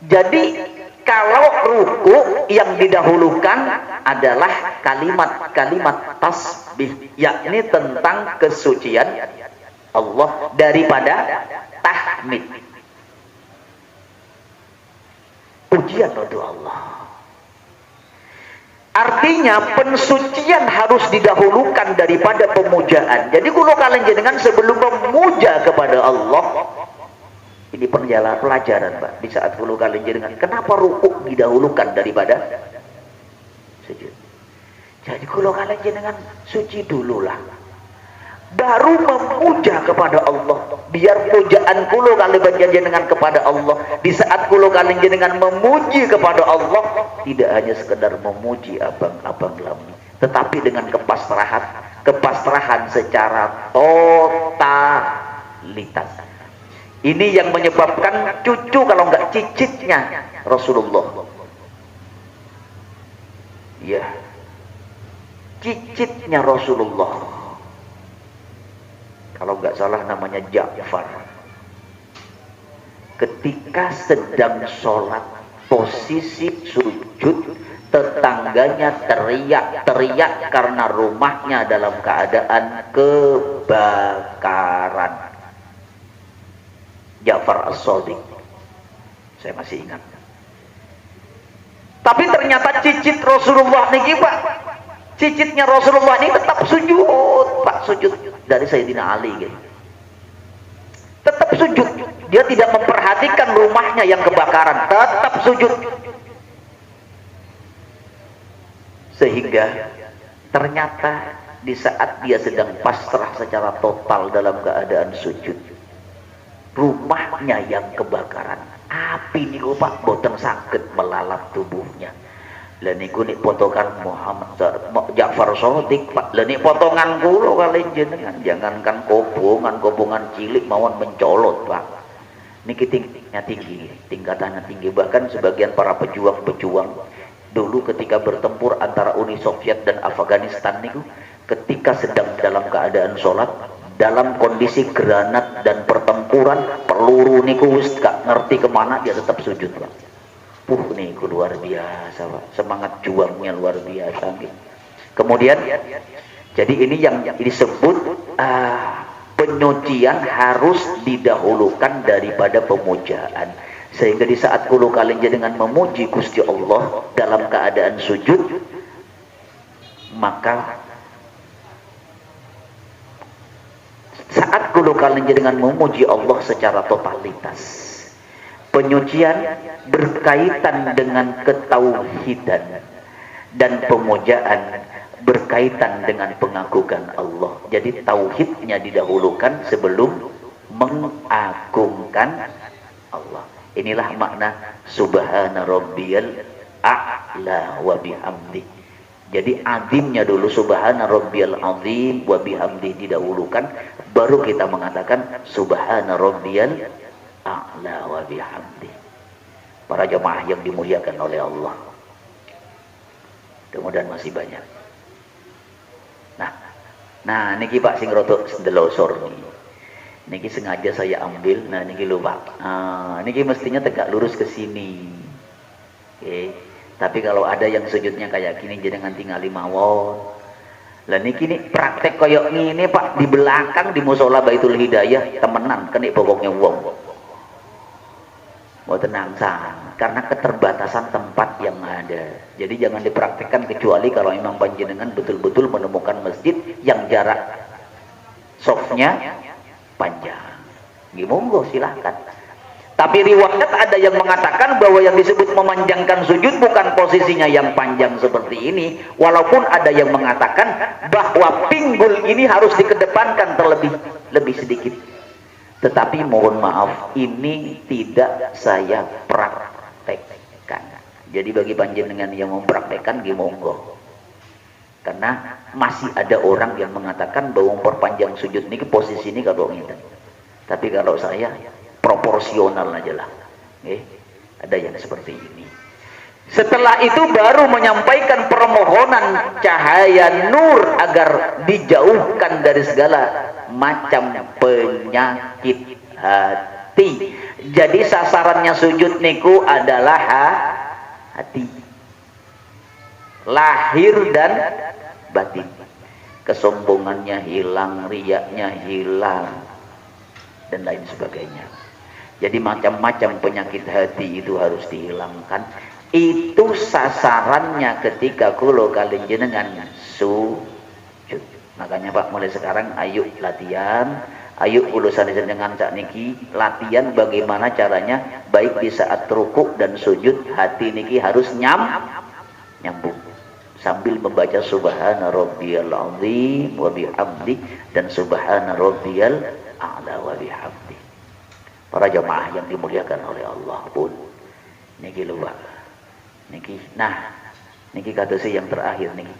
Jadi kalau ruku yang didahulukan adalah kalimat-kalimat tasbih, yakni tentang kesucian Allah daripada tahmid, pujian untuk Allah. Artinya pensucian harus didahulukan daripada pemujaan. Jadi kalau kalian jenengan sebelum memuja kepada Allah, ini pelajaran, Pak. Di saat kalau kalian jenengan, kenapa ruku didahulukan daripada sujud? Jadi kalau kalian jenengan suci dululah, baru memuja kepada Allah. Biar pujaan kulo kalian jenengan kepada Allah. Di saat kulo kalian jenengan memuji kepada Allah, tidak hanya sekedar memuji abang-abang lami, tetapi dengan kepasrahan secara totalitas. Ini yang menyebabkan cucu kalau nggak cicitnya Rasulullah. Ya, cicitnya Rasulullah. Kalau nggak salah namanya Ja'far. Ketika sedang sholat posisi sujud, tetangganya teriak-teriak karena rumahnya dalam keadaan kebakaran. Ja'far As-Shadiq, saya masih ingat. Tapi ternyata cicit Rasulullah niki, Pak, cicitnya Rasulullah ini tetap sujud, Pak, sujud dari Sayyidina Ali gitu. Tetap sujud, dia tidak memperhatikan rumahnya yang kebakaran, tetap sujud. Sehingga ternyata di saat dia sedang pasrah secara total dalam keadaan sujud, rumahnya yang kebakaran, api niku, Pak, boten saged melalap tubuhnya. Lah niku nek potongan Muhammad Ja'far Shadiq, Pak. Lah nek potongan kula kalian jenengan, jangankan kobongan cilik mawon mencolot, Pak. Niki tingkatannya tinggi. Bahkan sebagian para pejuang dulu ketika bertempur antara Uni Soviet dan Afghanistan niku, ketika sedang dalam keadaan sholat, dalam kondisi granat dan pertempuran, peluru niku wis gak ngerti kemana, dia tetap sujud, Pak. Niku luar biasa, Pak. Semangat juangnya luar biasa. Kemudian, jadi ini yang disebut penyucian harus didahulukan daripada pemujaan. Sehingga di saat kulo kalian dengan memuji Gusti Allah dalam keadaan sujud, maka saat kulo kalian dengan memuji Allah secara totalitas, penyucian berkaitan dengan ketauhidan, dan pemujaan berkaitan dengan pengagungan Allah. Jadi tauhidnya didahulukan sebelum mengagungkan Allah. Inilah makna subhana rabbiyal a'la wa bihamdi. Jadi azimnya dulu, subhana rabbiyal azim wa bihamdi didahulukan, baru kita mengatakan subhana rabbiyal a'la wa bihamdi. Para jemaah yang dimuliakan oleh Allah, kemudian masih banyak. Nah niki Pak sing rotok ndelosor niki sengaja saya ambil. Nah niki lho Pak, niki mestinya tegak lurus ke sini. Oke. Tapi kalau ada yang sujudnya kayak gini, jangan tinggal mawon. Lah niki nih praktek koyok ngene Pak, di belakang di musola Baitul Hidayah temenan kenik bokoknya wong. Mau tenang sang, karena keterbatasan tempat yang ada. Jadi jangan dipraktekkan kecuali kalau memang panjenengan betul-betul menemukan masjid yang jarak softnya panjang. Monggo silahkan. Tapi riwayat ada yang mengatakan bahwa yang disebut memanjangkan sujud bukan posisinya yang panjang seperti ini. Walaupun ada yang mengatakan bahwa pinggul ini harus dikedepankan terlebih sedikit. Tetapi mohon maaf, ini tidak saya praktekkan. Jadi bagi panjenengan yang mempraktekkan, monggo. Karena masih ada orang yang mengatakan bahwa perpanjang sujud ini posisi ini kalau ngeten. Tapi kalau saya proporsional aja lah. Ada yang seperti ini. Setelah itu baru menyampaikan permohonan cahaya nur agar dijauhkan dari segala macam penyakit hati. Jadi sasarannya sujud niku adalah hati, lahir dan batin. Kesombongannya hilang, riyaknya hilang, dan lain sebagainya. Jadi macam-macam penyakit hati itu harus dihilangkan. Itu sasarannya ketika kulo kalian jenengan sujud. Makanya Pak, mulai sekarang ayo latihan, ayo kulo dengan cak niki latihan bagaimana caranya baik di saat rukuk dan sujud hati niki harus nyambung sambil membaca subhana rabbiyal azim wa bihamdi dan subhana rabbiyal a'la wa bihamdi. Para jamaah yang dimuliakan oleh Allah pun niki luar niki. Nah, niki kata saya yang terakhir niki.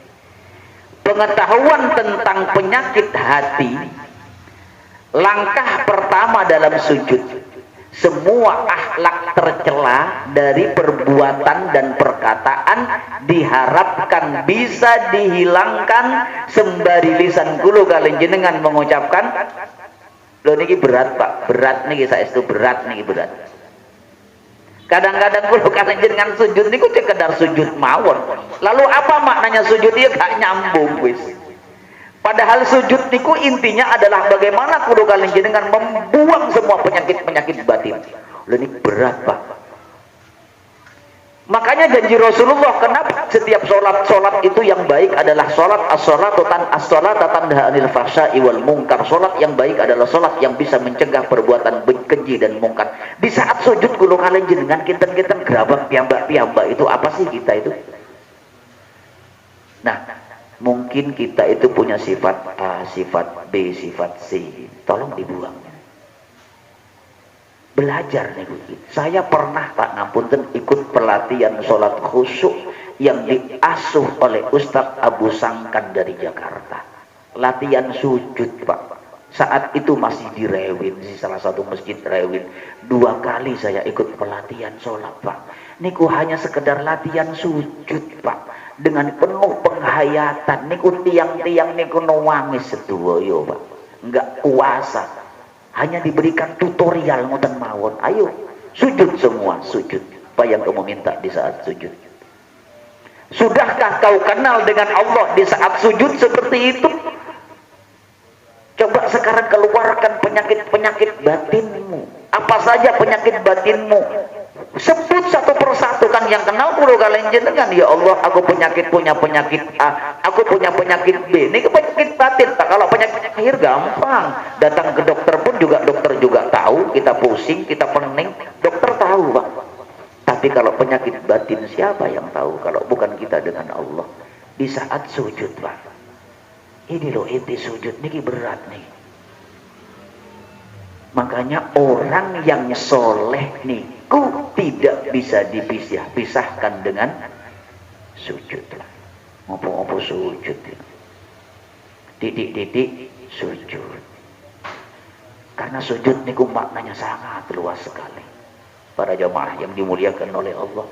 Pengetahuan tentang penyakit hati, langkah pertama dalam sujud. Semua akhlak tercela dari perbuatan dan perkataan diharapkan bisa dihilangkan sembari lisan kulo kalian jenengan mengucapkan. Loh niki berat Pak, berat niki saya itu berat niki berat. Kadang-kadang kulo kalian jenengan sujud niku sekedar sujud mawon. Lalu apa maknanya sujud? Dia gak nyambung wis. Padahal sujud niku intinya adalah bagaimana kulo kalian jenengan membuang semua penyakit-penyakit batin. Loh ini berat Pak. Makanya janji Rasulullah, kenapa setiap sholat itu yang baik adalah sholat as-sholatu tanha anil fahsya'i wal munkar. Sholat yang baik adalah sholat yang bisa mencegah perbuatan keji dan mungkar. Di saat sujud kulo kalian jenengan kinten-kinten gerabak piyambak itu apa sih kita itu? Nah, mungkin kita itu punya sifat A, sifat B, sifat C. Tolong dibuang. Belajar nih. Saya pernah Pak ngapunten ikut pelatihan sholat khusyuk yang diasuh oleh Ustadz Abu Sangkan dari Jakarta. Latihan sujud Pak. Saat itu masih di Rewin, di salah satu masjid Rewin. 2 kali saya ikut pelatihan sholat Pak. Niku hanya sekedar latihan sujud Pak. Dengan penuh penghayatan. Niku tiang-tiang niku nangis sedoyo Pak. Enggak kuasa. Hanya diberikan tutorial ngoten mawon. Ayo sujud semua, sujud. Apa yang kamu minta di saat sujud? Sudahkah kau kenal dengan Allah di saat sujud seperti itu? Coba sekarang keluarkan penyakit-penyakit batinmu. Apa saja penyakit batinmu? Sebut satu persatu kan yang kenal kulo kalian jenengan. Ya Allah, aku punya penyakit A, aku punya penyakit B. Ini penyakit batin. Kalau penyakit lahir gampang. Datang ke dokter pun dokter juga tahu. Kita pusing, kita pening, dokter tahu Pak. Tapi kalau penyakit batin siapa yang tahu kalau bukan kita dengan Allah? Di saat sujud Pak. Ini loh inti sujud niki berat nih. Makanya orang yang soleh niku tidak bisa dipisahkan dengan sujud. Ngopo-ngopo sujud. Titik-titik sujud. Karena sujud niku maknanya sangat luas sekali. Para jamaah yang dimuliakan oleh Allah.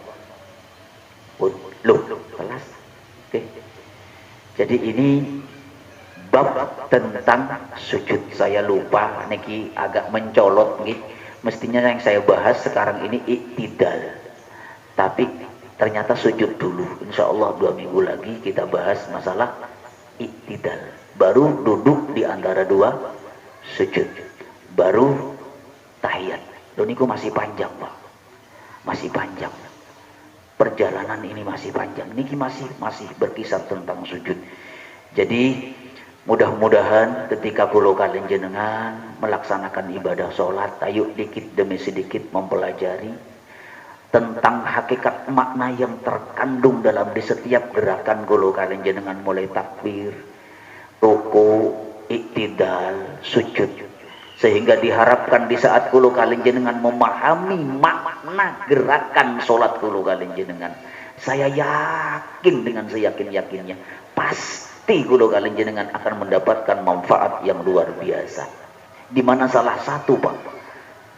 Loh, kelas. Oke. Jadi ini bab tentang sujud. Saya lupa niki agak mencolot nih. Mestinya yang saya bahas sekarang ini iktidal. Tapi ternyata sujud dulu. Insya Allah 2 minggu lagi kita bahas masalah iktidal. Baru duduk di antara 2 sujud. Baru tahiyat. Loh niku masih panjang Pak. Masih panjang. Perjalanan ini masih panjang. Niki masih berkisar tentang sujud. Jadi mudah-mudahan ketika kulo kalian jenengan melaksanakan ibadah sholat, ayo dikit demi sedikit mempelajari tentang hakikat makna yang terkandung dalam di setiap gerakan kulo kalian jenengan, mulai takbir, ruku, iktidal, sujud. Sehingga diharapkan di saat kulo kalian jenengan memahami makna gerakan sholat kulo kalian jenengan, saya yakin dengan seyakin-yakinnya pasti pasti kula kalian jenengan akan mendapatkan manfaat yang luar biasa. Di mana salah satu Pak,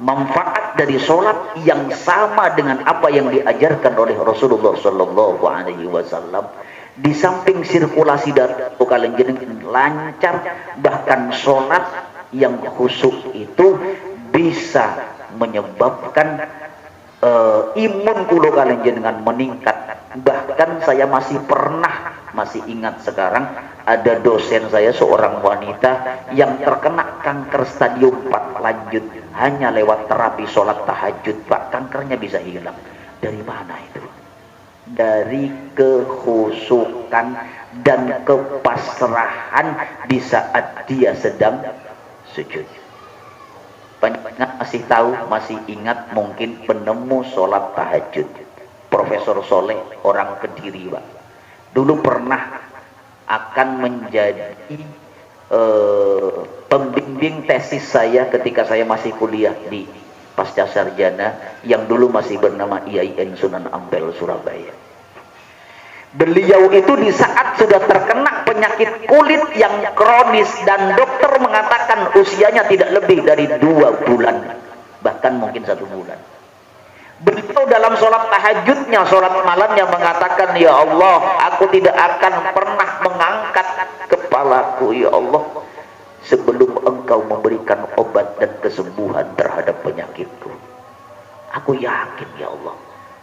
manfaat dari sholat yang sama dengan apa yang diajarkan oleh Rasulullah Shallallahu Alaihi Wasallam. Di samping sirkulasi darah kalian jenengan lancar, bahkan sholat yang khusyuk itu bisa menyebabkan imun kula kalian jenengan meningkat. Bahkan saya masih ingat sekarang ada dosen saya, seorang wanita yang terkena kanker stadium 4 lanjut hanya lewat terapi sholat tahajud Pak, kankernya bisa hilang. Dari mana itu? Dari kekhusyukan dan kepasrahan di saat dia sedang sujud. Banyak masih tahu, masih ingat mungkin penemu sholat tahajud, Profesor Soleh, orang Kediri Pak. Dulu pernah akan menjadi pembimbing tesis saya ketika saya masih kuliah di pasca sarjana yang dulu masih bernama IAIN Sunan Ampel Surabaya. Beliau itu di saat sudah terkena penyakit kulit yang kronis dan dokter mengatakan usianya tidak lebih dari 2 bulan, bahkan mungkin 1 bulan. Beliau dalam sholat tahajudnya, sholat malamnya mengatakan, ya Allah, aku tidak akan pernah mengangkat kepalaku ya Allah sebelum engkau memberikan obat dan kesembuhan terhadap penyakitku. Aku yakin ya Allah,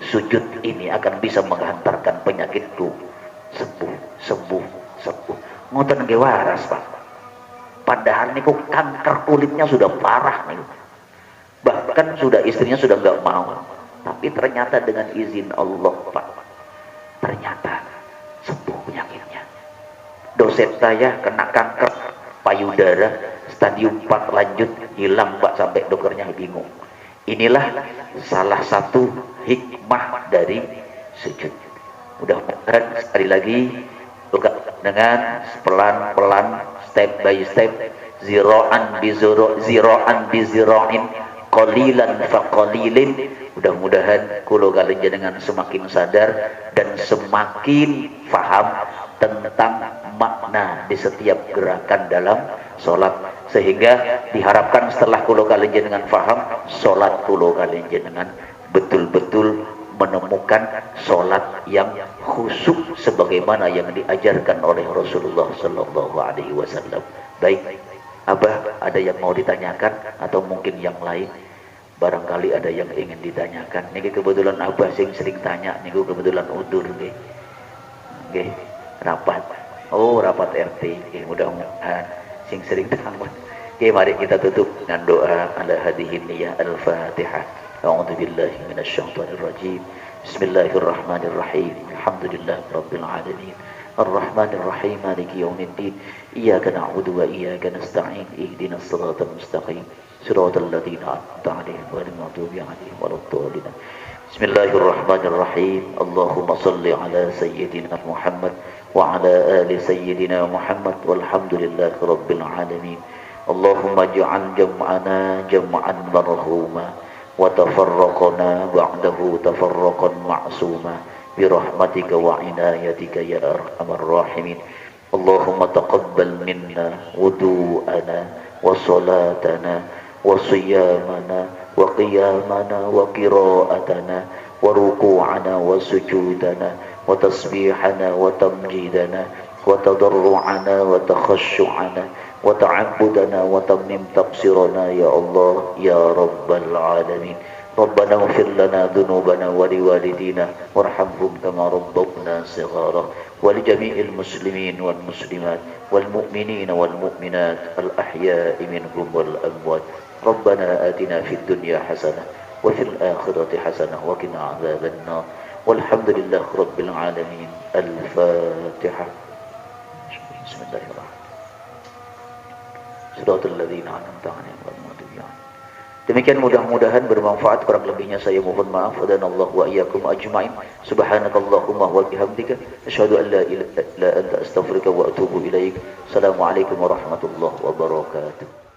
sujud ini akan bisa menghantarkan penyakitku sembuh. Ngoten ge waras Pak. Padahal niku kanker kulitnya sudah parah nih. Bahkan istrinya sudah nggak mau. Tapi ternyata dengan izin Allah Pak, ternyata sembuh penyakitnya. Dosen saya kena kanker payudara stadium 4 lanjut, hilang Pak, sampai dokternya bingung. Inilah salah satu hikmah dari sujud. Mudah-mudahan sekali lagi dengan pelan-pelan, step by step, ziro'an bi ziro'in, qalilan fa qalilin. Mudah-mudahan kula kalian jenengan semakin sadar dan semakin faham tentang makna di setiap gerakan dalam sholat, sehingga diharapkan setelah kula kalian jenengan faham, sholat kula kalian jenengan betul-betul menemukan sholat yang khusyuk sebagaimana yang diajarkan oleh Rasulullah Sallallahu Alaihi Wasallam. Baik, Abah, ada yang mau ditanyakan atau mungkin yang lain? Barangkali ada yang ingin ditanyakan. Niki kebetulan Abah sing sering tanya, niku kebetulan udur nggih. Nggih, rapat. Oh, rapat RT. Nggih, mudah-mudahan sing sering tanya. Oke, mari kita tutup dengan doa ala hadhihi niyah al-Fatihah. A'udzu billahi minasyaitonir rajim. Bismillahirrahmanirrahim. Alhamdulillahirabbil alamin. Ar-Rahmanir Rahim. Maliki yaumiddin. Iyyaka na'budu wa iyyaka nasta'in. Ihdinas siratal mustaqim. Siratal ladzina an'amta 'alaihim ghairil maghdubi 'alaihim waladdallin. Bismillahirrahmanirrahim. Allahumma shalli ala sayyidina Muhammad wa ala ali sayyidina Muhammad walhamdulillahi rabbil alamin. Allahumma ij'al jam'ana jam'an marhuma wa tafarraqana ba'dahu tafarraqan ma'suma bi rahmatika wa inayatika ya arhamar rahimin. Allahumma taqabbal minna wudu'ana wa salatana wa siyamana wa qiyamana wa qira'atana wa ruku'ana wa sujudana wa tasbihana wa tamjidana wa tadarru'ana wa takhashu'ana wa ta'abbudana wa tammim taqsirana ya Allah ya Rabbal Alamin. Rabbana ighfir lana dhunubana wa liwalidina warhamhum kama rabbawna shighara wa li jami'il muslimin wal muslimat wal mu'minina wal mu'minat al ahya'i minhum wal amwat. Rabbana atina fid dunya hasanah wa fil akhirati hasanah wa qina adzaban nar. Walhamdulillahi rabbil alamin. Al-Fatihah. Bismillahirrahmanirrahim. Siratal ladzina an'amta 'alaihim ghairil maghdubi 'alaihim. Demikian, mudah-mudahan bermanfaat. Kurang lebihnya saya mohon maaf. Dan Allah wa iyyakum ajma'in. Subhanakallahumma wa bihamdika asyhadu an la ilaha illa anta astaghfiruka wa atubu ilaik. Assalamualaikum warahmatullahi wabarakatuh.